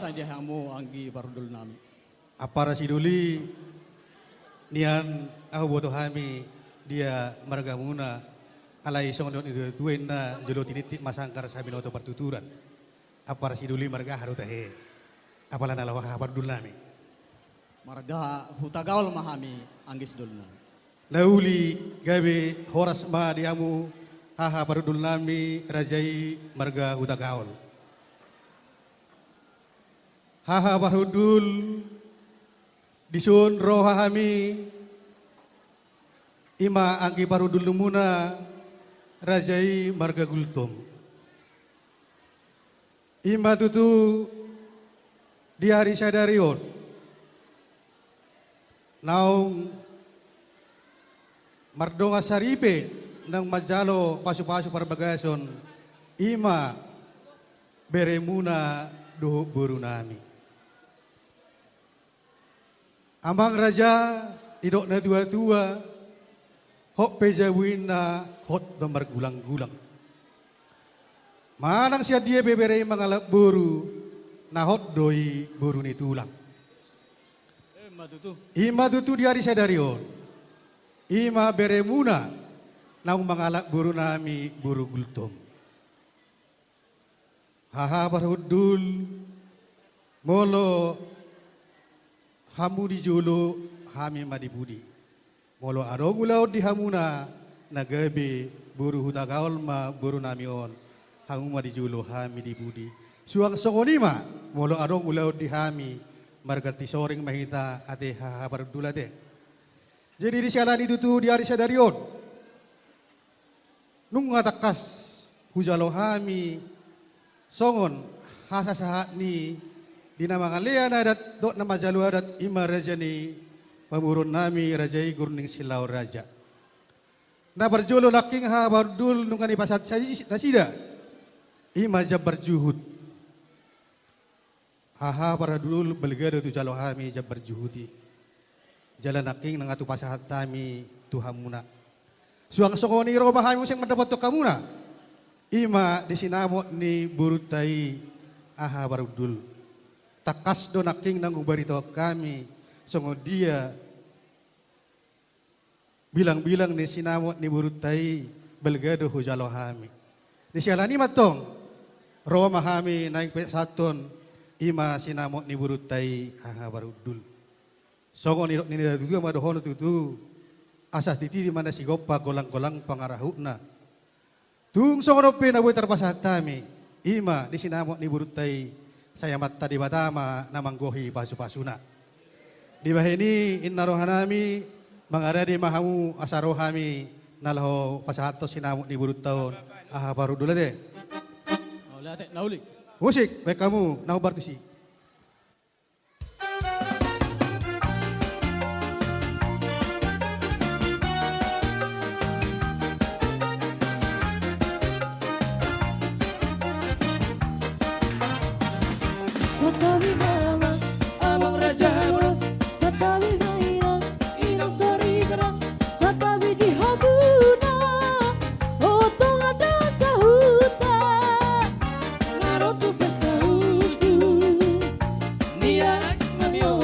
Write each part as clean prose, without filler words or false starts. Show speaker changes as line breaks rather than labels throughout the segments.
saja hamu anggi bardul nami.
Apara siduli nian aku butuh hami dia margamuna alai songdon itu tuena jelo tinitik masangkar sabinoto pertuturan. Apara siduli marga haru tahe. Apala nalawa bardul nami.
Marga hutagaul mahami anggis dulna.
Nauli gabe horas ma diamu haha bardul nami rajai marga hutagaul. Haha barudul disun roha hami ima angki barudul lumuna rajai marga gultum. Ima tutu di hari sadarion naung mardonga saripe nang majalo pasu-pasu parbagason ima beremuna doh burunami. Amang raja idok na tua-tua hok pejawin na hot domar gulang-gulang. Manang siya dia bebere mangalap buru na hot doi buru ni tulang. Ima tutu di hari sadarion. Ima beremuna na mangalap buru nami buru gultom. Haha barhudul molo hamu di jolo hami madibudi. Molo arong ulaw di hamuna nagabi buru hutagaol ma buru namion. Hamu madijolo hami di budi. Suang songonima molo arong ulaw di hami margati soring mahita ate hahabar dulate. Jadi di sialan itu tuh di hari sadarion. Nung ngatakas hujalo hami songon hasa sahat ni di nama kalian adat dok nama jalu adat ima raja ni pamurun nami rajai gurning silau raja. Na berjolo laking ha bardul nungani pasat nasida ima jab berjuhud. Haha para dulu belgado tu jalo hami jab berjuhudi. Jalan laking nangatu pasahat tami tuhamuna. Suang sokoni roma hami sing mendapat to kamuna. Ima disinamot ni burutai aha bardul. Takas do naking nang ubarito kami songo dia bilang-bilang ni sinamot ni burutai belgado hujalo hami. Ni sialani matong Roma hami naik saton ima sinamot ni burutai aha barudul. Songo ni juga madohono tutu asas titi di mana si gopa golang-golang pangarahuna. Tung songo rope na buat terpasatami ima ni sinamot ni burutai saya mata di batama namang gohi pasu-pasuna. Di bahini inna rohanami mangaradi mahamu asarohami nalaho pasahato sinamut di burut tahun. Aha baru dulu deh.
Nauli.
Musik baik kamu nau bartusi.
Satawi mama, amang raja murah. Satawi mainan, inang sari gerang. Satawi di habuna, otong ada sahuta. Ngarotu pesta utu, niat mamio.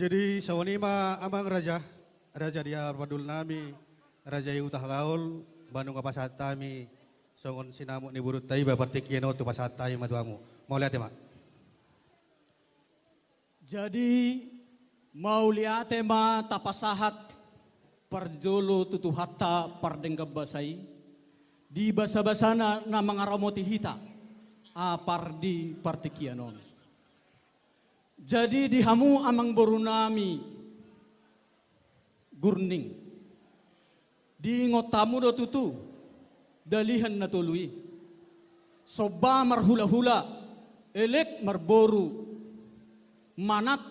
Jadi sawanima amang raja dia padul nami raja utah gaul Bandung apa satami songon sinamut ni burut tai babarti kieno tu pasatai maduamu. Mau lihat ya mak?
Jadi mau lihat ma tapasahat parjolo tutu hatta pardenggab basai di basa-basana na mangaramoti hita pardi partikianon. Jadi di hamu amang borunami gurning di ngotamu do tutu dalihan na tului soba marhula-hula elek marboru manat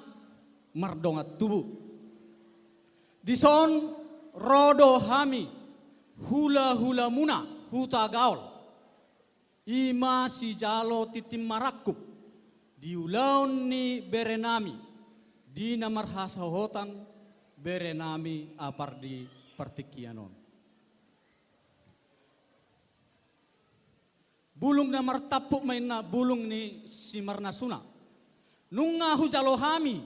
mardongat tubuh di son rodo hami hula-hula muna huta gaul ima si jalo titim marakup di ulaun ni berenami di namarhasahotan berenami apar di pertikianon. Bulung na martapuk main na bulung ni si marnasuna. Nunga hujalo hami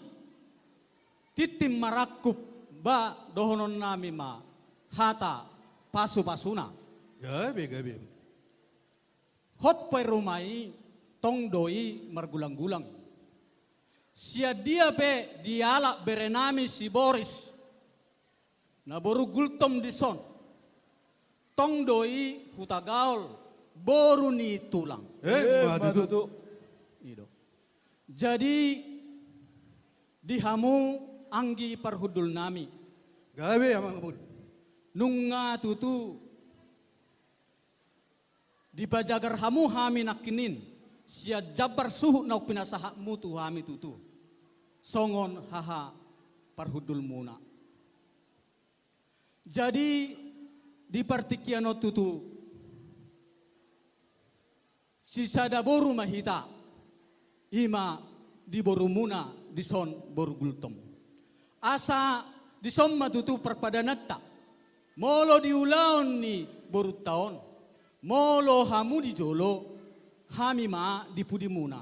titim marakup ba dohonon nami ma hata pasu pasuna.
Gabi.
Hot pay rumai tong doi margulang-gulang. Sia dia pe diala berenami si Boris. Na boru gultom di son. Tong doi hutagaol boru ni tulang.
Madudu.
Ido. Jadi dihamu anggi parhudul nami.
Gabi amang abun.
Nunga tutu di bajagar hamu hami nakinin sia jabar suhu na pinasaha mutu hami tutu songon haha parhudul muna. Jadi di partikiano tutu sisa da boru mahita ima di boru muna di son boru gultom asa di son matutu perpadanatta molo di ulaon ni boru taon molo hamu di jolo hami ma di pudi muna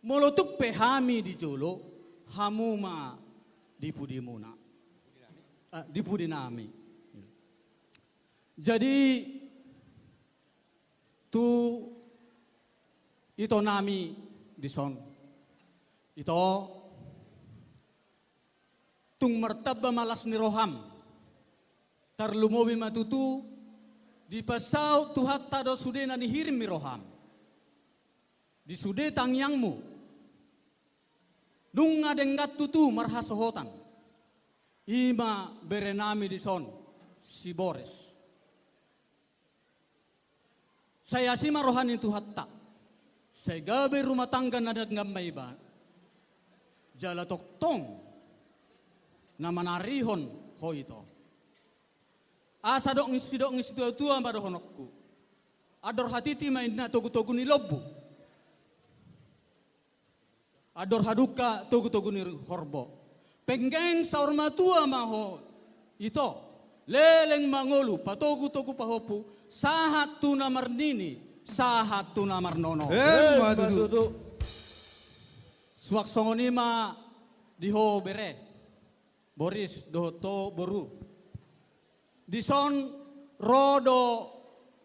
molo tukpe hami di jolo hamu ma di pudi muna di pudi nami. Jadi tu ito nami di son ito tung martaba malas ni roham tarlumowi matutu di pasau tuhat tado sude na nihirim mi roham di sude tangyangmu nung adenggat tutu marhasohotan ima berenami di son si Boris. Saya sima rohani tu hatta. Saya gabe rumah tangga nadat ngambai ba. Jala toktong na manarihon ho ito. Asa dok ngisi tua amba honokku. Ador hatiti main na togu ni lobu. Ador haduka togu ni horbo. Penggeng saur matua maho ito. Leleng mangolu patogu pahopu sahat tu namar nini sahat tu namar nono.
Madudu.
Suak songonima diho bere Boris dohoto boru dison rodo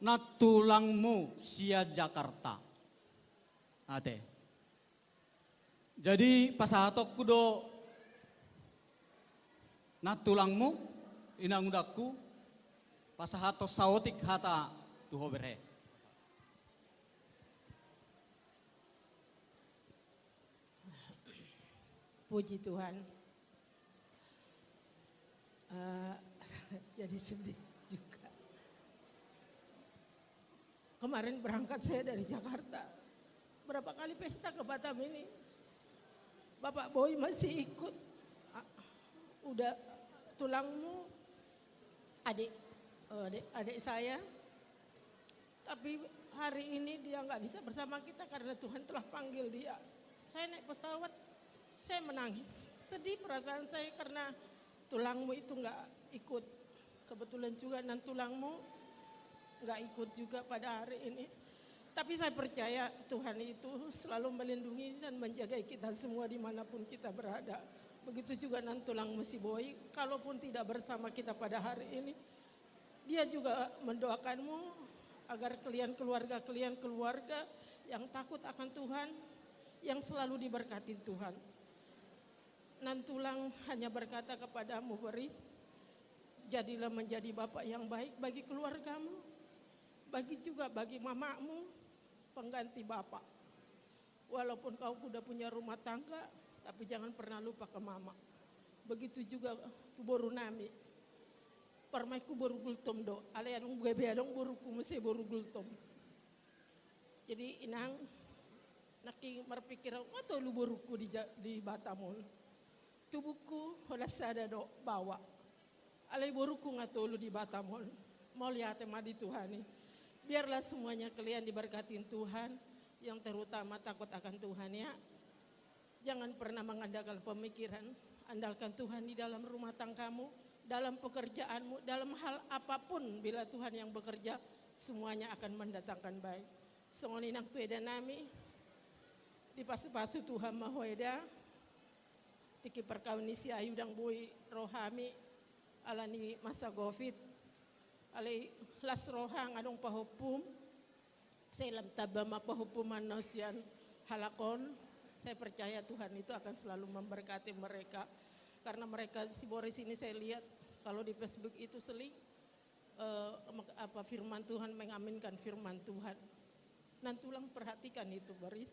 natulangmu sia Jakarta ate. Jadi pasahatok kudo natulangmu inang udakku pasahato saotik hata tuho bere.
Puji Tuhan. Jadi sedih juga. Kemarin berangkat saya dari Jakarta. Berapa kali pesta ke Batam ini. Bapak Boy masih ikut. Udah tulangmu adik saya. Tapi hari ini dia nggak bisa bersama kita karena Tuhan telah panggil dia. Saya naik pesawat, saya menangis. Sedih perasaan saya karena tulangmu itu nggak ikut. Kebetulan juga dan tulangmu nggak ikut juga pada hari ini. Tapi saya percaya Tuhan itu selalu melindungi dan menjaga kita semua dimanapun kita berada. Begitu juga nan tulangmu si Boy, kalaupun tidak bersama kita pada hari ini, dia juga mendoakanmu agar kalian keluarga yang takut akan Tuhan, yang selalu diberkati Tuhan. Nan tulang hanya berkata kepadamu, Boris, jadilah menjadi bapak yang baik bagi keluargamu, bagi mamamu, pengganti bapak. Walaupun kau sudah punya rumah tangga, tapi jangan pernah lupa ke mama. Begitu juga boru nami. Permaiku boru gultom do, ale adong bebe adong boru kumuse boru gultom. Jadi inang naki berpikir, "Wato lu boruku di Batamon." Tubuhku hola sada do bawa. Ale boruku ngatolu di Batamon. Mau lihat tema di Tuhan nih. Biarlah semuanya kalian diberkatin Tuhan, yang terutama takut akan Tuhan ya. Jangan pernah mengandalkan pemikiran, andalkan Tuhan di dalam rumah tanggamu, dalam pekerjaanmu, dalam hal apapun. Bila Tuhan yang bekerja, semuanya akan mendatangkan baik. Songoninang tueda nami, di pasu-pasu Tuhan mahoeda, tiki perkawin si ayudang bui rohami, alani masa covid, alai las rohang adong pahupum, selam tabama pahupuman nasian halakon. Saya percaya Tuhan itu akan selalu memberkati mereka. Karena mereka, si Boris ini saya lihat kalau di Facebook itu firman Tuhan, mengaminkan firman Tuhan. Dan tulang perhatikan itu Boris.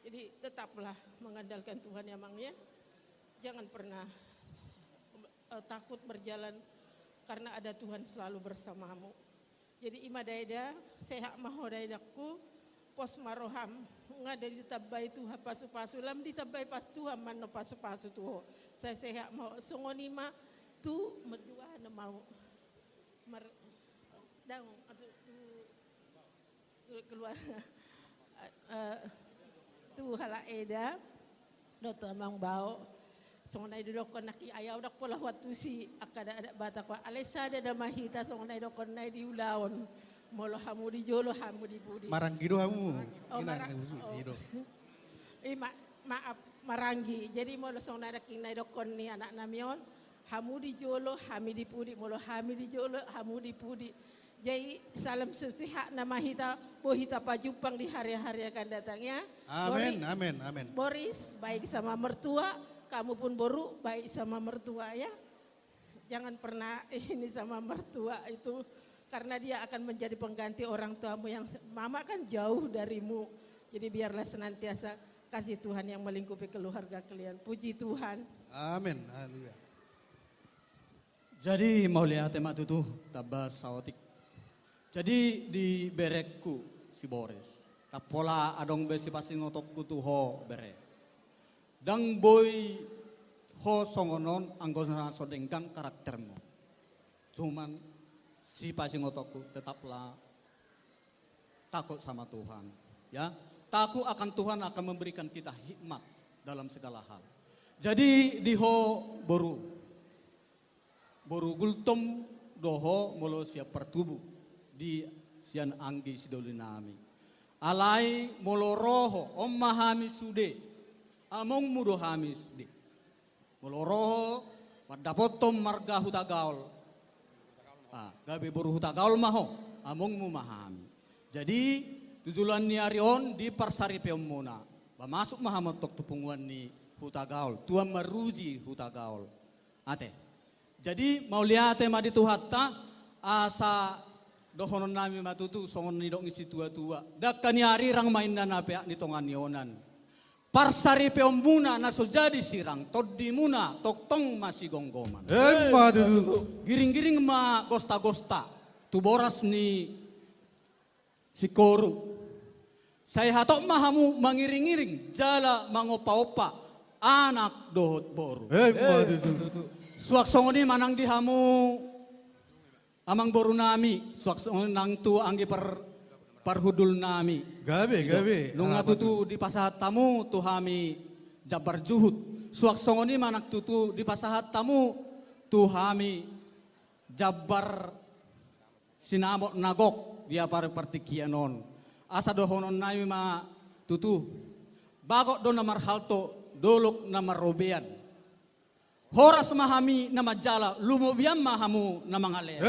Jadi tetaplah mengandalkan Tuhan ya Mangnya. Jangan pernah takut berjalan karena ada Tuhan selalu bersamamu. Jadi ima daida, sehat maho daidaku, pos maroham, ngada ditabay tuha pasu-pasu, lam ditabay pas tuha man no pasu-pasu tuho. Saya sehat mau songonima tu medua na mau dang atau keluar tu hala eda doto amang bau songonai dudok kon naki ayaw dak pola watu si akada ada bata ko alesa ada mahita songonai dok kon nai diulaon molo hamu di jolo hamu di budi
Maranggi do hamu.
Maaf Maranggi. Jadi molo songonai dak nai dok kon ni anak namion hamu di jolo hami di pudi molo hami di jolo hamu di pudi. Jadi salam sehat nama kita, bohita pajupang di hari-hari akan datang ya.
Amin, amin, amin.
Boris baik sama mertua, kamu pun Boru baik sama mertua ya. Jangan pernah ini sama mertua itu, karena dia akan menjadi pengganti orang tuamu yang mama kan jauh darimu. Jadi biarlah senantiasa kasih Tuhan yang melingkupi keluarga kalian. Puji Tuhan.
Amin, haleluya.
Jadi mau lihat tema tuh tabas saotik. Jadi di berekku si Boris. Tapola adong besi pasi ngotokku tuh ho bere. Dang boy ho songonon anggona sodenggang karaktermu. Cuman si pasi ngotokku tetaplah takut sama Tuhan. Ya, takut akan Tuhan akan memberikan kita hikmat dalam segala hal. Jadi di ho boru gultom doho molo siap pertubuh. Di sian anggi sidolinami. Alai moloroho om mahami sude. Among mudo hami sude. Moloroho wadapotom marga hutagaul. Gabi boru hutagaul maho. Among mu mahami. Jadi tujulan ni arion di parsari peomona. Bamasuk mahamotok tupunguan ni hutagaul. Tuan meruji hutagaul. Ate. Jadi mau lihat tema di tuhatta asa dohonon nami matutu songon ni dong isi tua-tua. Dak kaniari rang mainan apea ni tongan yonan. Parsari peombuna na jadi sirang toddi muna toktong masih gonggoman. Giring-giring ma gosta-gosta. Tu boras ni si koru. Saya hatok mahamu mangiring-iring jala mangopa-opa anak dohot boru. Suak songoni manang dihamu amang boru nami, suak nang tu anggi parhudul nami.
Gabe.
Nunga tutu di pasahat tamu tu hami jabar juhud. Suak songoni manak tutu di pasahat tamu tu hami jabar sinamok nagok dia partikianon. Asa dohonon nami ma tutu. Bagok do namar halto dolok namar robean. Horas mahami na majala, lumobiyan mahamu na mga ler.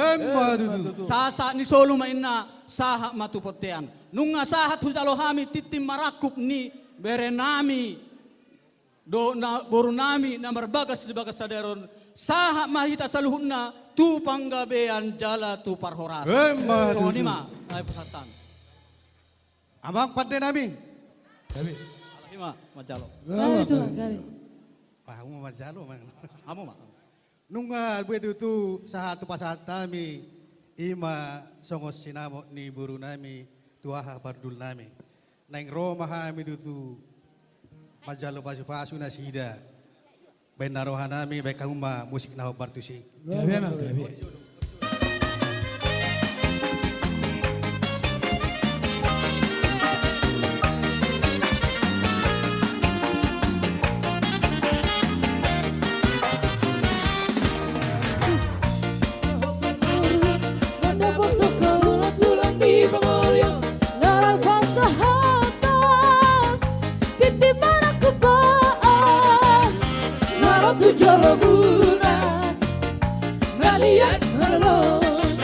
Sasa ni solo maina saha matupotean. Nung nga sahat hujalohami titim marakup ni berenami do na borunami na marbagas di bagas saderon. Saha mahita sa luhun na tu panggabean jala tu parhoras. So ni ma ay pasatan.
Amang pandai nami.
Gabi. Alahima majalo.
Gabi Tuhan, gabi.
Kamu majalo man.
Amo ma.
Nung begitu tu satu pasahat nami ima songos sinamo ni buru nami tuaha pardul nami. Neng Roma kami tu majalo pasu-pasu na sida. Ben naroha nami baik kamu ma musik naho bartusi.
Gabi.
jolo muna ngaliat halus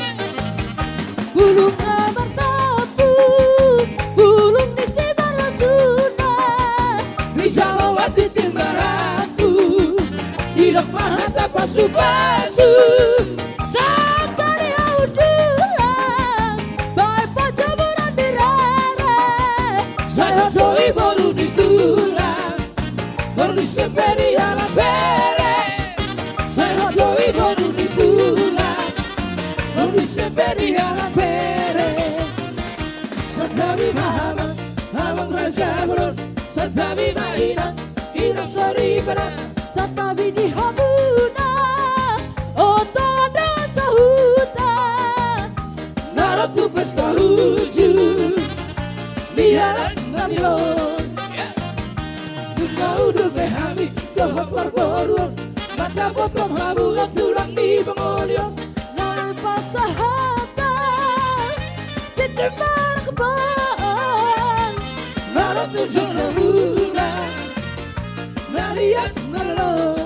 Bulung bertapu Bulung di Sibara Suna Di Jalawati Timbaraku Hidup mahata pasu-pasu Dan dari audulang Baik pacaburan dirare Saya doi baru ditulang Baru disemperi ala bere Saya doi baru ditulang Baru disemperi ala bere Satabi mahama Hamang raja beron Satabi mahina Inang sori berat Satabi di habuna Oto ada sahuta Naratu pesta lucu Biarak nabion Dunia udah behami Dohapar boruan Mata potong habu Tulang di bangolion Narai pasahata Diterima kebang Naratu jono muna Nariat ngelong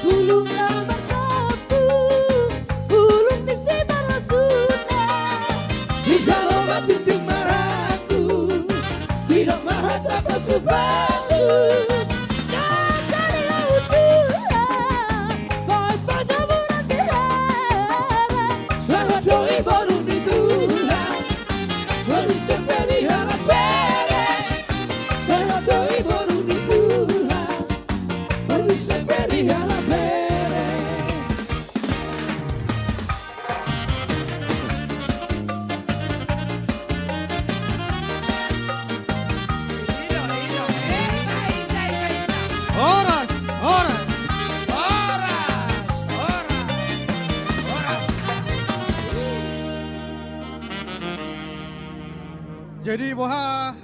Bulung bertapu Bulung di Sibara Suna Di Jalawati Timbaraku Tidak mahata pasu-pasu Dan dari audulang Baik pacaburan dirare Saya doi baru ditulang Baru semperi harap bere Saya doi baru ditulang Baru semperi harap bere
Horas, horas. Jadi boha